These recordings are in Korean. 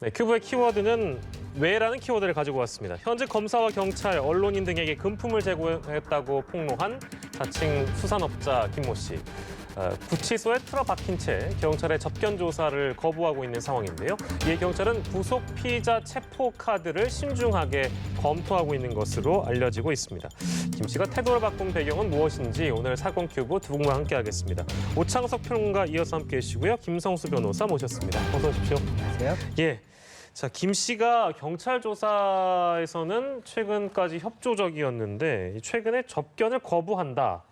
네, 큐브의 키워드는 왜라는 키워드를 가지고 왔습니다. 현재 검사와 경찰, 언론인 등에게 금품을 제공했다고 폭로한 자칭 수산업자 김모 씨. 구치소에 틀어박힌 채 경찰의 접견 조사를 거부하고 있는 상황인데요. 이에 경찰은 구속 피의자 체포 카드를 신중하게 검토하고 있는 것으로 알려지고 있습니다. 김 씨가 태도를 바꾼 배경은 무엇인지 오늘 사건 큐브 두 분과 함께하겠습니다. 오창석 평론가 이어서 함께해 주시고요. 김성수 변호사 모셨습니다. 어서 오십시오. 안녕하세요. 예. 자, 김 씨가 경찰 조사에서는 최근까지 협조적이었는데 최근에 접견을 거부한다.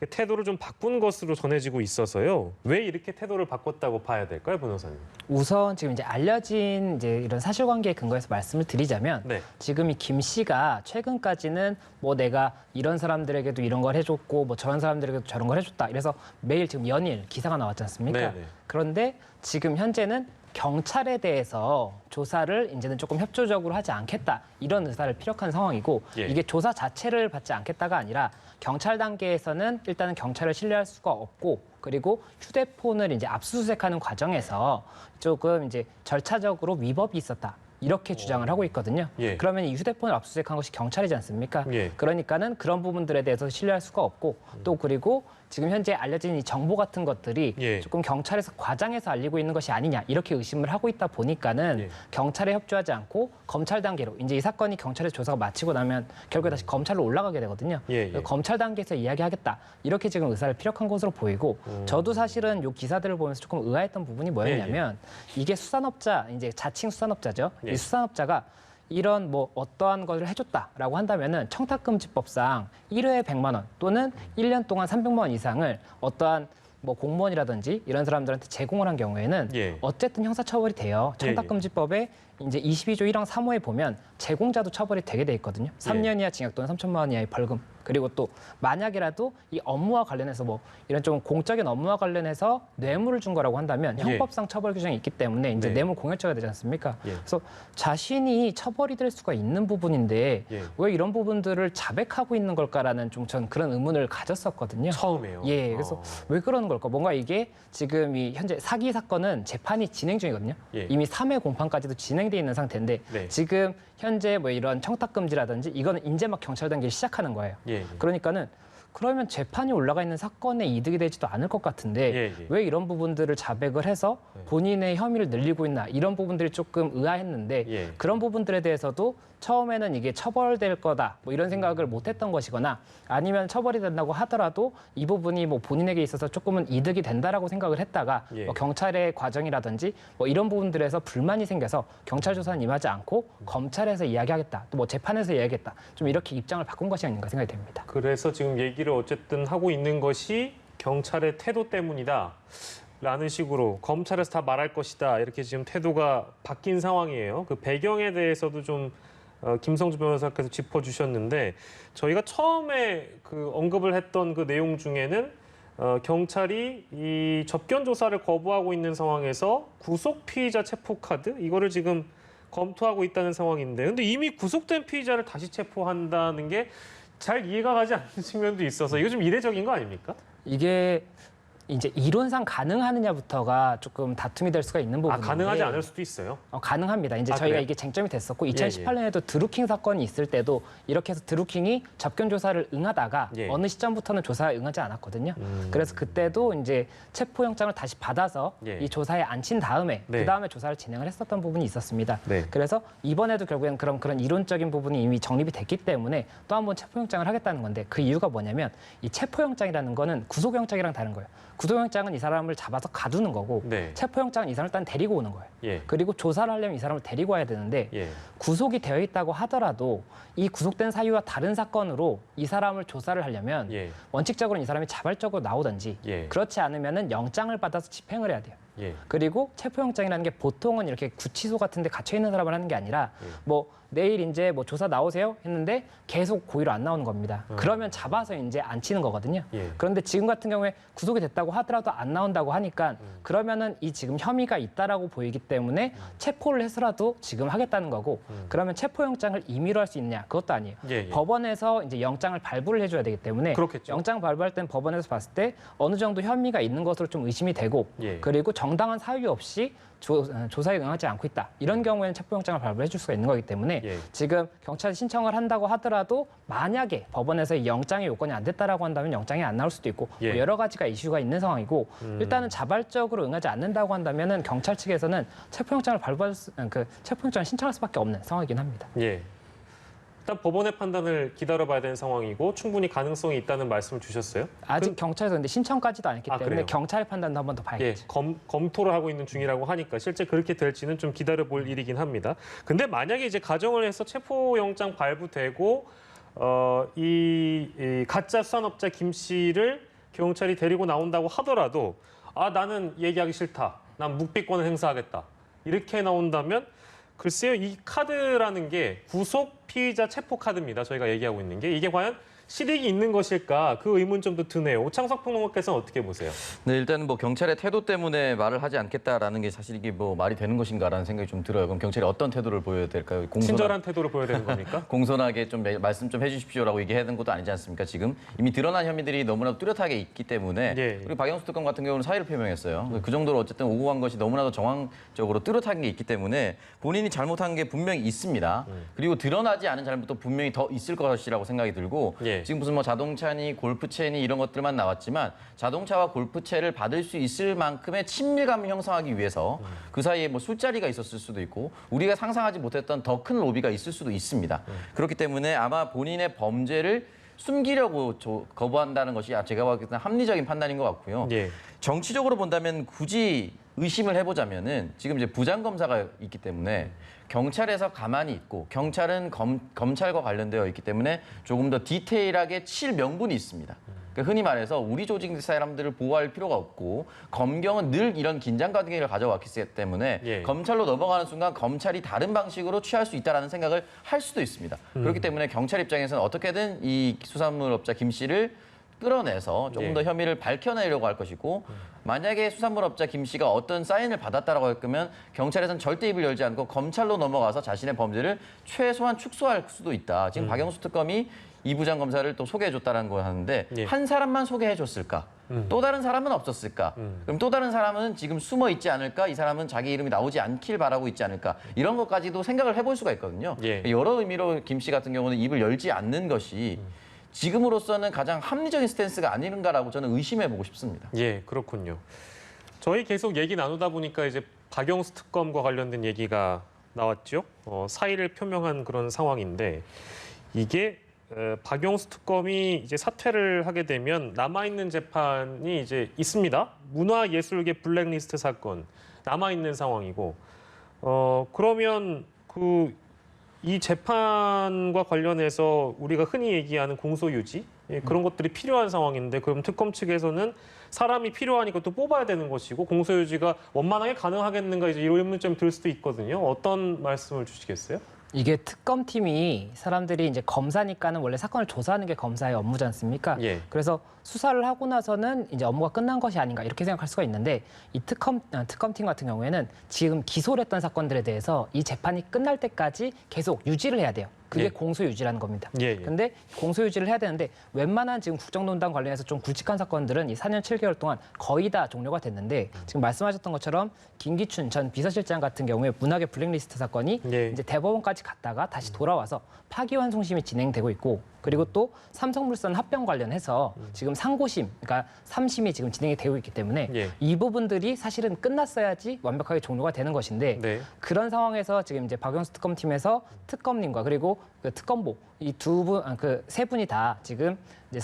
태도를 좀 바꾼 것으로 전해지고 있어서요. 왜 이렇게 태도를 바꿨다고 봐야 될까요, 변호사님? 우선 지금 이제 알려진 이런 사실관계에 근거해서 말씀을 드리자면 네. 지금 이 김 씨가 최근까지는 뭐 내가 이런 사람들에게도 이런 걸 해줬고 뭐 저런 사람들에게도 저런 걸 해줬다. 이래서 매일 지금 연일 기사가 나왔지 않습니까? 네네. 그런데 지금 현재는 경찰에 대해서 조사를 이제는 조금 협조적으로 하지 않겠다 이런 의사를 피력한 상황이고 예. 이게 조사 자체를 받지 않겠다가 아니라 경찰 단계에서는 일단은 경찰을 신뢰할 수가 없고 그리고 휴대폰을 이제 압수수색하는 과정에서 조금 이제 절차적으로 위법이 있었다. 이렇게 주장을 하고 있거든요. 예. 그러면 이 휴대폰을 압수수색한 것이 경찰이지 않습니까? 예. 그러니까는 그런 부분들에 대해서 신뢰할 수가 없고 또 그리고 지금 현재 알려진 이 정보 같은 것들이 예. 조금 경찰에서 과장해서 알리고 있는 것이 아니냐 이렇게 의심을 하고 있다 보니까는 예. 경찰에 협조하지 않고 검찰 단계로 이제 이 사건이 경찰의 조사가 마치고 나면 결국에 다시 검찰로 올라가게 되거든요. 예, 예. 검찰 단계에서 이야기하겠다 이렇게 지금 의사를 피력한 것으로 보이고 저도 사실은 이 기사들을 보면서 조금 의아했던 부분이 뭐였냐면 이게 수산업자 이제 자칭 수산업자죠. 예. 이 수산업자가 이런 뭐 어떠한 것을 해줬다라고 한다면은 청탁금지법상 1회에 100만 원 또는 1년 동안 300만 원 이상을 어떠한 뭐 공무원이라든지 이런 사람들한테 제공을 한 경우에는 예. 어쨌든 형사처벌이 돼요. 청탁금지법에 이제 22조 1항 3호에 보면 제공자도 처벌이 되게 돼 있거든요. 3년 이하 징역 또는 3천만 원 이하의 벌금. 그리고 또 만약이라도 이 업무와 관련해서 뭐 이런 좀 공적인 업무와 관련해서 뇌물을 준 거라고 한다면 예. 형법상 처벌 규정이 있기 때문에 이제 네. 뇌물 공여죄가 되지 않습니까? 예. 그래서 자신이 처벌이 될 수가 있는 부분인데 예. 왜 이런 부분들을 자백하고 있는 걸까라는 좀 전 그런 의문을 가졌었거든요. 처음에요. 예, 그래서 왜 그러는 걸까? 뭔가 이게 지금 이 현재 사기 사건은 재판이 진행 중이거든요. 예. 이미 3회 공판까지도 진행돼 있는 상태인데 네. 지금 현재 뭐 이런 청탁금지라든지 이거는 이제 막 경찰 단계를 시작하는 거예요. 예. 그러니까는 그러면 재판이 올라가 있는 사건에 이득이 되지도 않을 것 같은데 예, 예. 왜 이런 부분들을 자백을 해서 본인의 혐의를 늘리고 있나 이런 부분들이 조금 의아했는데 예. 그런 부분들에 대해서도 처음에는 이게 처벌될 거다 뭐 이런 생각을 못했던 것이거나 아니면 처벌이 된다고 하더라도 이 부분이 뭐 본인에게 있어서 조금은 이득이 된다라고 생각을 했다가 예. 뭐 경찰의 과정이라든지 뭐 이런 부분들에서 불만이 생겨서 경찰 조사는 임하지 않고 검찰에서 이야기하겠다 또 뭐 재판에서 이야기하겠다 좀 이렇게 입장을 바꾼 것이 아닌가 생각이 됩니다. 그래서 지금 얘기를 어쨌든 하고 있는 것이 경찰의 태도 때문이다. 라는 식으로 검찰에서 다 말할 것이다. 이렇게 지금 태도가 바뀐 상황이에요. 그 배경에 대해서도 좀 김성주 변호사께서 짚어주셨는데 저희가 처음에 그 언급을 했던 그 내용 중에는 경찰이 이 접견 조사를 거부하고 있는 상황에서 구속 피의자 체포 카드 이거를 지금 검토하고 있다는 상황인데 근데 이미 구속된 피의자를 다시 체포한다는 게 잘 이해가 가지 않는 측면도 있어서 이거 좀 이례적인 거 아닙니까? 이게 이제 이론상 가능하느냐부터가 조금 다툼이 될 수가 있는 부분인데 가능하지 않을 수도 있어요. 가능합니다. 이제 저희가 그래요? 이게 쟁점이 됐었고 예, 2018년에도 드루킹 사건이 있을 때도 이렇게 해서 드루킹이 접견 조사를 응하다가 예. 어느 시점부터는 조사에 응하지 않았거든요. 그래서 그때도 이제 체포영장을 다시 받아서 예. 이 조사에 앉힌 다음에 네. 그 다음에 조사를 진행을 했었던 부분이 있었습니다. 네. 그래서 이번에도 결국엔 그런 이론적인 부분이 이미 정립이 됐기 때문에 또 한 번 체포영장을 하겠다는 건데 그 이유가 뭐냐면 이 체포영장이라는 거는 구속영장이랑 다른 거예요. 구속영장은 이 사람을 잡아서 가두는 거고 네. 체포영장은 이 사람을 일단 데리고 오는 거예요. 예. 그리고 조사를 하려면 이 사람을 데리고 와야 되는데 예. 구속이 되어 있다고 하더라도 이 구속된 사유와 다른 사건으로 이 사람을 조사를 하려면 예. 원칙적으로 이 사람이 자발적으로 나오든지 예. 그렇지 않으면은 영장을 받아서 집행을 해야 돼요. 예. 그리고 체포영장이라는 게 보통은 이렇게 구치소 같은 데 갇혀 있는 사람을 하는 게 아니라 예. 뭐 내일 이제 뭐 조사 나오세요 했는데 계속 고의로 안 나오는 겁니다. 그러면 잡아서 이제 안 치는 거거든요. 예. 그런데 지금 같은 경우에 구속이 됐다고 하더라도 안 나온다고 하니까 그러면은 이 지금 혐의가 있다라고 보이기 때문에 체포를 해서라도 지금 하겠다는 거고 그러면 체포영장을 임의로 할 수 있느냐 그것도 아니에요. 예, 예. 법원에서 이제 영장을 발부를 해줘야 되기 때문에 그렇겠죠. 영장 발부할 땐 법원에서 봤을 때 어느 정도 혐의가 있는 것으로 좀 의심이 되고 예. 그리고 정당한 사유 없이 조사에 응하지 않고 있다. 이런 경우에는 체포영장을 발부해 줄 수가 있는 거기 때문에 예. 지금 경찰이 신청을 한다고 하더라도 만약에 법원에서 이 영장의 요건이 안 됐다라고 한다면 영장이 안 나올 수도 있고 예. 뭐 여러 가지가 이슈가 있는 상황이고 일단은 자발적으로 응하지 않는다고 한다면은 경찰 측에서는 체포영장을 체포영장을 신청할 수밖에 없는 상황이긴 합니다. 예. 일단 법원의 판단을 기다려봐야 되는 상황이고 충분히 가능성이 있다는 말씀을 주셨어요. 아직 경찰에서 근데 신청까지도 안 했기 때문에 그래요? 경찰의 판단도 한 번 더 예, 봐야겠죠. 검토를 하고 있는 중이라고 하니까 실제 그렇게 될지는 좀 기다려볼 일이긴 합니다. 근데 만약에 이제 가정을 해서 체포영장 발부되고 이 가짜 수산업자 김 씨를 경찰이 데리고 나온다고 하더라도 나는 얘기하기 싫다. 난 묵비권을 행사하겠다. 이렇게 나온다면 글쎄요, 이 카드라는 게 구속 피의자 체포 카드입니다. 저희가 얘기하고 있는 게 이게 과연 실익이 있는 것일까 그 의문점도 드네요. 오창석 평론가께서는 어떻게 보세요? 네, 일단은 뭐 경찰의 태도 때문에 말을 하지 않겠다라는 게 사실 이게 뭐 말이 되는 것인가라는 생각이 좀 들어요. 그럼 경찰이 어떤 태도를 보여야 될까요? 친절한 태도를 보여야 되는 겁니까? 공손하게 좀 말씀 좀 해주십시오라고 얘기하는 것도 아니지 않습니까? 지금 이미 드러난 혐의들이 너무나도 뚜렷하게 있기 때문에 예. 그리고 박영수 특검 같은 경우는 사의를 표명했어요. 그 정도로 어쨌든 오고 간 것이 너무나도 정황적으로 뚜렷한 게 있기 때문에 본인이 잘못한 게 분명히 있습니다. 그리고 드러나지 않은 잘못도 분명히 더 있을 것이라고 생각이 들고 예. 지금 무슨 뭐 자동차니 골프채니 이런 것들만 나왔지만 자동차와 골프채를 받을 수 있을 만큼의 친밀감을 형성하기 위해서 그 사이에 뭐 술자리가 있었을 수도 있고 우리가 상상하지 못했던 더 큰 로비가 있을 수도 있습니다. 그렇기 때문에 아마 본인의 범죄를 숨기려고 거부한다는 것이 제가 봤을 때는 합리적인 판단인 것 같고요. 예. 정치적으로 본다면 굳이 의심을 해보자면은 지금 이제 부장검사가 있기 때문에 경찰에서 가만히 있고 경찰은 검찰과 관련되어 있기 때문에 조금 더 디테일하게 칠 명분이 있습니다. 그러니까 흔히 말해서 우리 조직 사람들을 보호할 필요가 없고 검경은 늘 이런 긴장 관계를 가져왔기 때문에 예. 검찰로 넘어가는 순간 검찰이 다른 방식으로 취할 수 있다는 생각을 할 수도 있습니다. 그렇기 때문에 경찰 입장에서는 어떻게든 이 수산물업자 김 씨를 끌어내서 조금 더 예. 혐의를 밝혀내려고 할 것이고 만약에 수산물업자 김 씨가 어떤 사인을 받았다라고 할 거면 경찰에서는 절대 입을 열지 않고 검찰로 넘어가서 자신의 범죄를 최소한 축소할 수도 있다. 지금 박영수 특검이 이 부장검사를 또 소개해줬다는 거 하는데 예. 한 사람만 소개해줬을까? 또 다른 사람은 없었을까? 그럼 또 다른 사람은 지금 숨어 있지 않을까? 이 사람은 자기 이름이 나오지 않길 바라고 있지 않을까? 이런 것까지도 생각을 해볼 수가 있거든요. 예. 여러 의미로 김 씨 같은 경우는 입을 열지 않는 것이 지금으로서는 가장 합리적인 스탠스가 아닌가라고 저는 의심해보고 싶습니다. 예, 그렇군요. 저희 계속 얘기 나누다 보니까 이제 박영수 특검과 관련된 얘기가 나왔죠. 사의를 표명한 그런 상황인데 이게 박영수 특검이 이제 사퇴를 하게 되면 남아있는 재판이 이제 있습니다. 문화예술계 블랙리스트 사건 남아있는 상황이고 그러면 이 재판과 관련해서 우리가 흔히 얘기하는 공소유지 그런 것들이 필요한 상황인데 그럼 특검 측에서는 사람이 필요하니까 또 뽑아야 되는 것이고 공소유지가 원만하게 가능하겠는가 이제 이런 의문점이 들 수도 있거든요. 어떤 말씀을 주시겠어요? 이게 특검팀이 사람들이 이제 검사니까는 원래 사건을 조사하는 게 검사의 업무지 않습니까? 예. 그래서 수사를 하고 나서는 이제 업무가 끝난 것이 아닌가 이렇게 생각할 수가 있는데 이 특검팀 같은 경우에는 지금 기소를 했던 사건들에 대해서 이 재판이 끝날 때까지 계속 유지를 해야 돼요. 그게 예. 공소유지라는 겁니다. 예. 근데 공소유지를 해야 되는데 웬만한 지금 국정농단 관련해서 좀 굵직한 사건들은 이 4년 7개월 동안 거의 다 종료가 됐는데 지금 말씀하셨던 것처럼 김기춘 전 비서실장 같은 경우에 문학의 블랙리스트 사건이 예. 이제 대법원까지 갔다가 다시 돌아와서 파기환송심이 진행되고 있고 그리고 또 삼성물산 합병 관련해서 지금 상고심, 그러니까 3심이 지금 진행이 되고 있기 때문에 예. 이 부분들이 사실은 끝났어야지 완벽하게 종료가 되는 것인데 네. 그런 상황에서 지금 이제 박영수 특검팀에서 특검님과 그리고 그 특검보 이 그 세 분이 다 지금 이제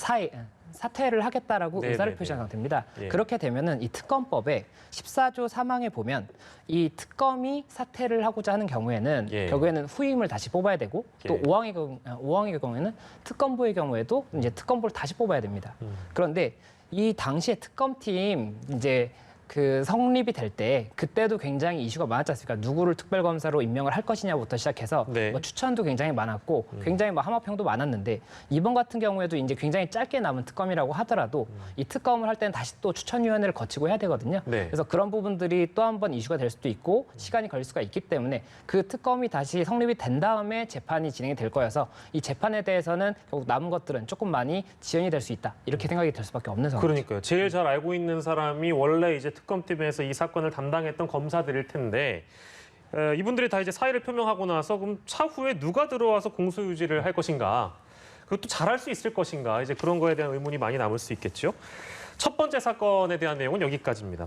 사퇴를 하겠다라고 네, 의사를 네, 표시한 네. 상태입니다. 예. 그렇게 되면은 이 특검법의 14조 3항에 보면 이 특검이 사퇴를 하고자 하는 경우에는 예. 결국에는 후임을 다시 뽑아야 되고 또 예. 5항의 경우에는 특검보의 경우에도 이제 특검보를 다시 뽑아야 됩니다. 그런데 이 당시에 특검팀 이제 그 성립이 될 때 그때도 굉장히 이슈가 많았지 않습니까? 누구를 특별검사로 임명을 할 것이냐부터 시작해서 네. 뭐 추천도 굉장히 많았고 굉장히 뭐 함화평도 많았는데 이번 같은 경우에도 이제 굉장히 짧게 남은 특검이라고 하더라도 이 특검을 할 때는 다시 또 추천위원회를 거치고 해야 되거든요. 네. 그래서 그런 부분들이 또 한 번 이슈가 될 수도 있고 시간이 걸릴 수가 있기 때문에 그 특검이 다시 성립이 된 다음에 재판이 진행이 될 거여서 이 재판에 대해서는 결국 남은 것들은 조금 많이 지연이 될 수 있다. 이렇게 생각이 될 수밖에 없는 상황입니다. 그러니까요. 제일 잘 알고 있는 사람이 원래 이제 특검팀에서 이 사건을 담당했던 검사들일 텐데 이분들이 다 이제 사의를 표명하고 나서 그럼 차후에 누가 들어와서 공소유지를 할 것인가? 그것도 잘할 수 있을 것인가? 이제 그런 거에 대한 의문이 많이 남을 수 있겠죠. 첫 번째 사건에 대한 내용은 여기까지입니다.